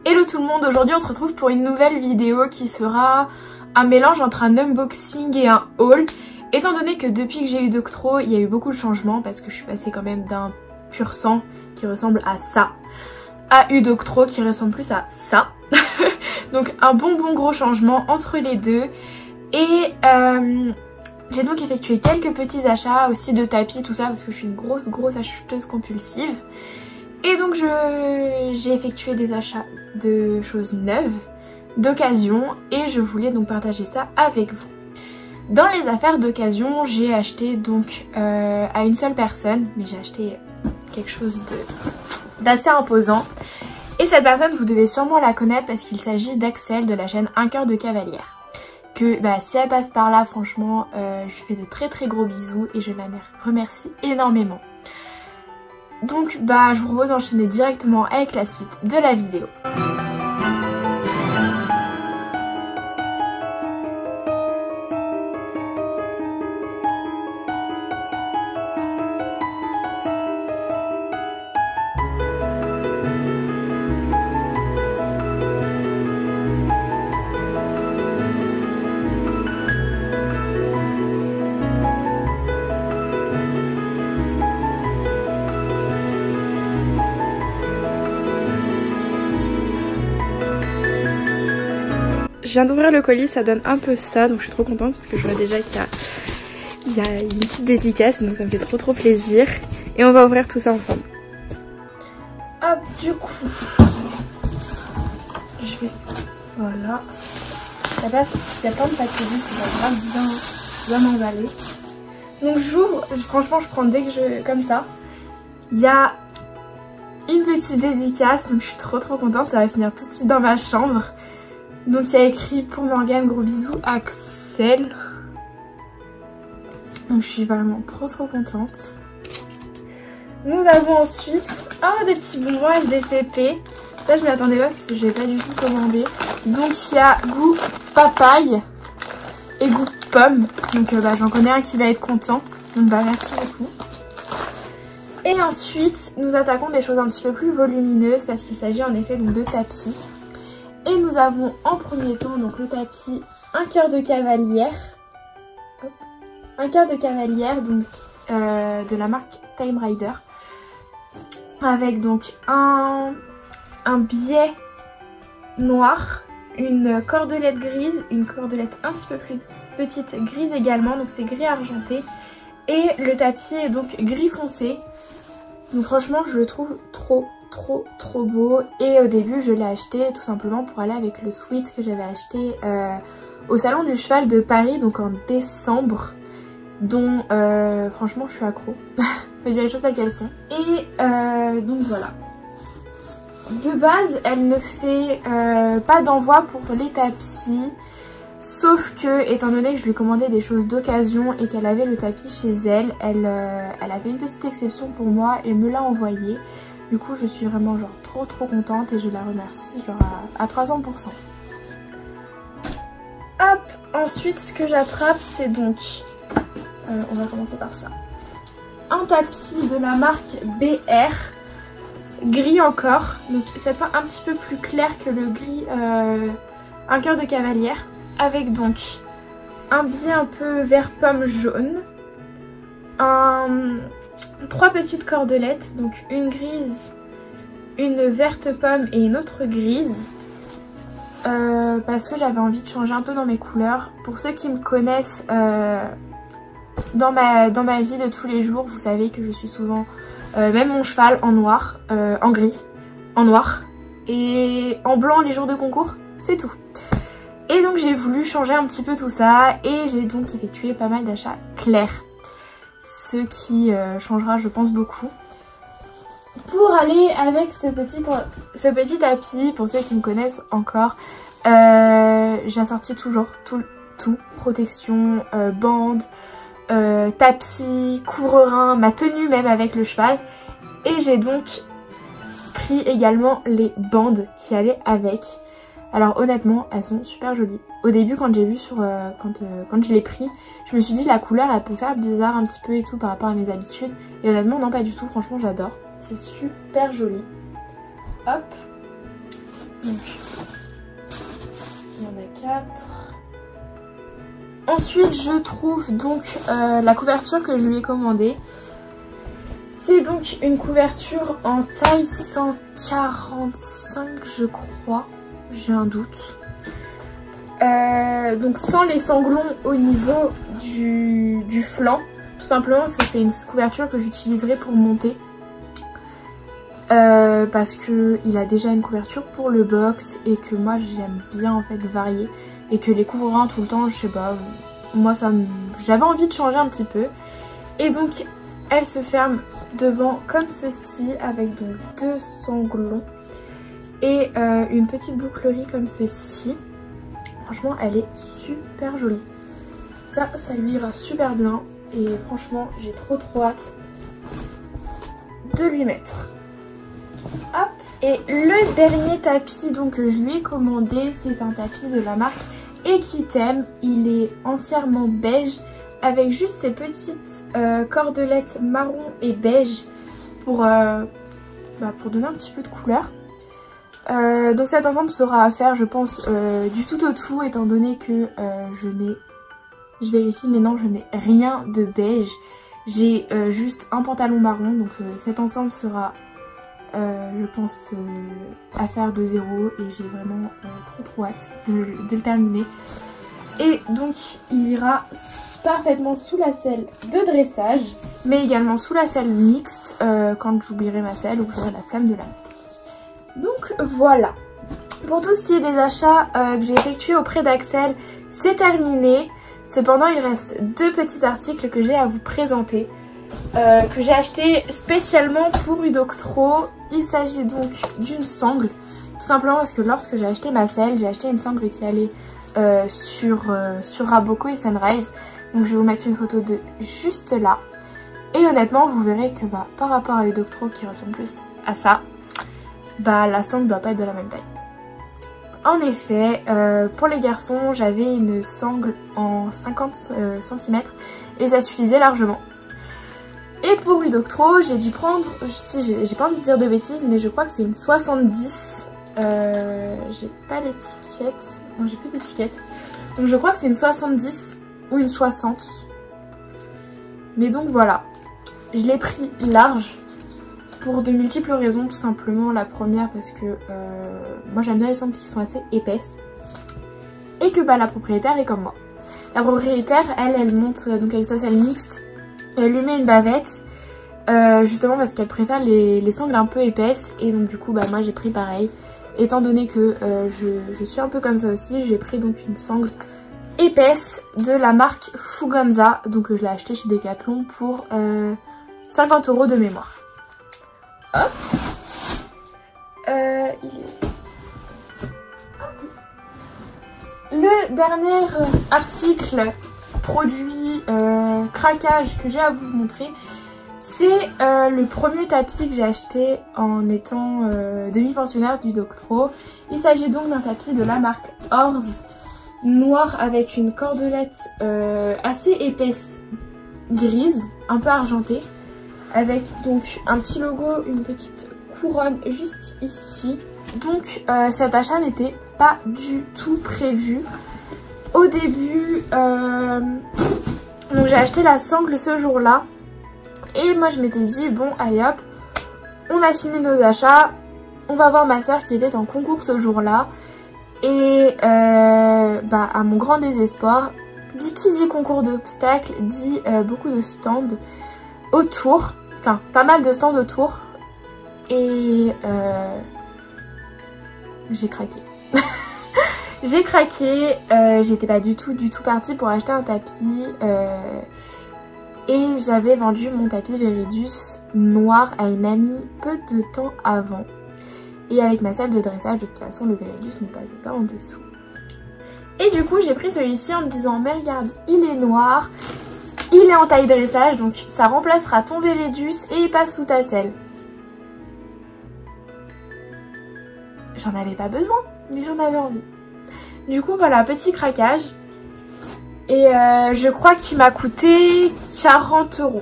Hello tout le monde, aujourd'hui on se retrouve pour une nouvelle vidéo qui sera un mélange entre un unboxing et un haul. Étant donné que depuis que j'ai eu Doctro, il y a eu beaucoup de changements parce que je suis passée quand même d'un pur sang qui ressemble à ça à eu Doctro qui ressemble plus à ça. Donc un bon gros changement entre les deux. Et j'ai donc effectué quelques petits achats aussi de tapis, tout ça, parce que je suis une grosse acheteuse compulsive. Et donc j'ai effectué des achats de choses neuves, d'occasion, et je voulais donc partager ça avec vous. Dans les affaires d'occasion, j'ai acheté donc à une seule personne, mais j'ai acheté quelque chose d'assez imposant. Et cette personne, vous devez sûrement la connaître parce qu'il s'agit d'Axel de la chaîne Un Cœur de Cavalière. Que si elle passe par là, franchement, je lui fais de très gros bisous et je la remercie énormément. Donc je vous propose d'enchaîner directement avec la suite de la vidéo. Je viens d'ouvrir le colis, ça donne un peu ça, donc je suis trop contente parce que je vois déjà qu'il y a une petite dédicace, donc ça me fait trop plaisir. Et on va ouvrir tout ça ensemble. Hop, du coup, je vais... Voilà. Il y a plein de papier, ça va bien m'emballer. Donc j'ouvre, franchement je prends dès que je... comme ça. Il y a une petite dédicace, donc je suis trop contente, ça va finir tout de suite dans ma chambre. Donc il y a écrit pour Morgane, gros bisous, Axel. Donc je suis vraiment trop contente. Nous avons ensuite des petits bonbons FDCP. Ça je m'y attendais pas parce que je l'ai pas du tout commandé. Donc il y a goût papaye et goût pomme. Donc j'en connais un qui va être content. Donc merci beaucoup. Et ensuite nous attaquons des choses un petit peu plus volumineuses parce qu'il s'agit en effet donc de tapis. Et nous avons en premier temps donc le tapis Un Cœur de Cavalière. Hop. Un Cœur de Cavalière donc de la marque Time Rider. Avec donc un biais noir, une cordelette grise, une cordelette un petit peu plus petite grise également, donc c'est gris argenté. Et le tapis est donc gris foncé. Donc franchement je le trouve trop beau. Et au début je l'ai acheté tout simplement pour aller avec le sweat que j'avais acheté au salon du cheval de Paris, donc en décembre, dont franchement je suis accro. Faut dire les choses telles qu'elles sont. Et donc voilà. De base elle ne fait pas d'envoi pour les tapis, sauf que étant donné que je lui commandais des choses d'occasion et qu'elle avait le tapis chez elle, elle avait une petite exception pour moi et me l'a envoyé. Du coup je suis vraiment trop contente et je la remercie à 300%. Hop, ensuite ce que j'attrape c'est donc, on va commencer par ça, un tapis de la marque BR, gris encore, donc cette fois un petit peu plus clair que le gris Un Cœur de Cavalière, avec donc un biais un peu vert pomme jaune, trois petites cordelettes, donc une grise, une verte pomme et une autre grise, parce que j'avais envie de changer un peu dans mes couleurs. Pour ceux qui me connaissent dans ma vie de tous les jours, vous savez que je suis souvent, même mon cheval en noir, en gris, en noir et en blanc les jours de concours, c'est tout. Et donc j'ai voulu changer un petit peu tout ça et j'ai donc effectué pas mal d'achats clairs. Ce qui changera je pense beaucoup. Pour aller avec ce petit tapis, pour ceux qui me connaissent encore, j'ai assorti toujours tout, protection, bande, tapis, couvre-rein, ma tenue même avec le cheval. Et j'ai donc pris également les bandes qui allaient avec. Alors honnêtement elles sont super jolies. Au début quand j'ai vu quand je l'ai pris, je me suis dit la couleur elle peut faire bizarre un petit peu et tout par rapport à mes habitudes. Et honnêtement non pas du tout, franchement j'adore. C'est super joli. Hop. Donc, il y en a 4. Ensuite, je trouve donc la couverture que je lui ai commandée. C'est donc une couverture en taille 145, je crois. J'ai un doute. Donc sans les sanglons au niveau du flanc. Tout simplement parce que c'est une couverture que j'utiliserai pour monter. Parce que il a déjà une couverture pour le box et que moi j'aime bien en fait varier. Et que les couvrants tout le temps, je sais pas, moi j'avais envie de changer un petit peu. Et donc elle se ferme devant comme ceci avec donc 2 sanglons et une petite bouclerie comme ceci. Franchement elle est super jolie. Ça lui ira super bien et franchement j'ai trop hâte de lui mettre. Hop. Et le dernier tapis donc que je lui ai commandé, c'est un tapis de la marque Equitem. Il est entièrement beige avec juste ces petites cordelettes marron et beige pour donner un petit peu de couleur. Donc cet ensemble sera à faire je pense du tout au tout étant donné que je vérifie mais non je n'ai rien de beige. J'ai juste un pantalon marron donc cet ensemble sera je pense à faire de zéro et j'ai vraiment trop hâte de le terminer. Et donc il ira parfaitement sous la selle de dressage mais également sous la selle mixte quand j'oublierai ma selle ou que j'aurai la flemme de la mettre. Donc voilà, pour tout ce qui est des achats que j'ai effectués auprès d'Axel, c'est terminé. Cependant il reste 2 petits articles que j'ai à vous présenter. Que j'ai acheté spécialement pour Udoctro. Il s'agit donc d'une sangle, tout simplement parce que lorsque j'ai acheté ma selle, j'ai acheté une sangle qui allait sur Rabocco et Sunrise. Donc je vais vous mettre une photo de juste là. Et honnêtement vous verrez que par rapport à Udoctro qui ressemble plus à ça, la sangle doit pas être de la même taille. En effet, pour les garçons j'avais une sangle en 50 cm et ça suffisait largement. Et pour Udoctro, j'ai dû prendre, si j'ai pas envie de dire de bêtises, mais je crois que c'est une 70. J'ai pas d'étiquette. Non, j'ai plus d'étiquette. Donc je crois que c'est une 70 ou une 60. Mais donc voilà. Je l'ai pris large pour de multiples raisons. Tout simplement, la première parce que moi j'aime bien les sangles qui sont assez épaisses. Et que la propriétaire est comme moi. La propriétaire, elle monte donc avec sa selle mixte. Elle lui met une bavette justement parce qu'elle préfère les sangles un peu épaisses et donc du coup moi j'ai pris pareil. Étant donné que je suis un peu comme ça aussi, j'ai pris donc une sangle épaisse de la marque Fuganza. Donc je l'ai acheté chez Decathlon pour 50 € de mémoire. Hop. Le dernier article produit craquage que j'ai à vous montrer, c'est le premier tapis que j'ai acheté en étant demi-pensionnaire d'Udoctro. Il s'agit donc d'un tapis de la marque Horse, noir avec une cordelette assez épaisse grise, un peu argentée, avec donc un petit logo, une petite couronne juste ici. Donc cet achat n'était pas du tout prévu. Au début, donc j'ai acheté la sangle ce jour-là. Et moi je m'étais dit, bon allez hop, on a fini nos achats. On va voir ma soeur qui était en concours ce jour-là. Et à mon grand désespoir, qui dit concours d'obstacles, dit beaucoup de stands autour. Enfin, pas mal de stands autour. Et j'ai craqué. J'ai craqué, j'étais pas du tout partie pour acheter un tapis et j'avais vendu mon tapis Veridus noir à une amie peu de temps avant. Et avec ma salle de dressage, de toute façon le Veridus ne passait pas en dessous. Et du coup j'ai pris celui-ci en me disant mais regarde, il est noir, il est en taille dressage donc ça remplacera ton Veridus et il passe sous ta selle. J'en avais pas besoin, mais j'en avais envie. Du coup voilà, petit craquage. Et je crois qu'il m'a coûté 40 €.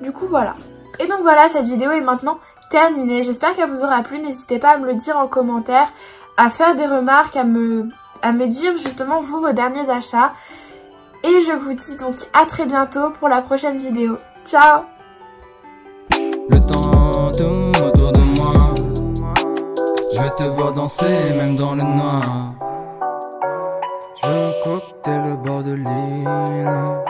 Du coup voilà. Et donc voilà, cette vidéo est maintenant terminée. J'espère qu'elle vous aura plu. N'hésitez pas à me le dire en commentaire, à faire des remarques, à me dire justement vous vos derniers achats. Et je vous dis donc à très bientôt pour la prochaine vidéo. Ciao! Le temps tourne autour de moi. Je veux te voir danser même dans le noir. Je veux mon cocktail au bord de l'île.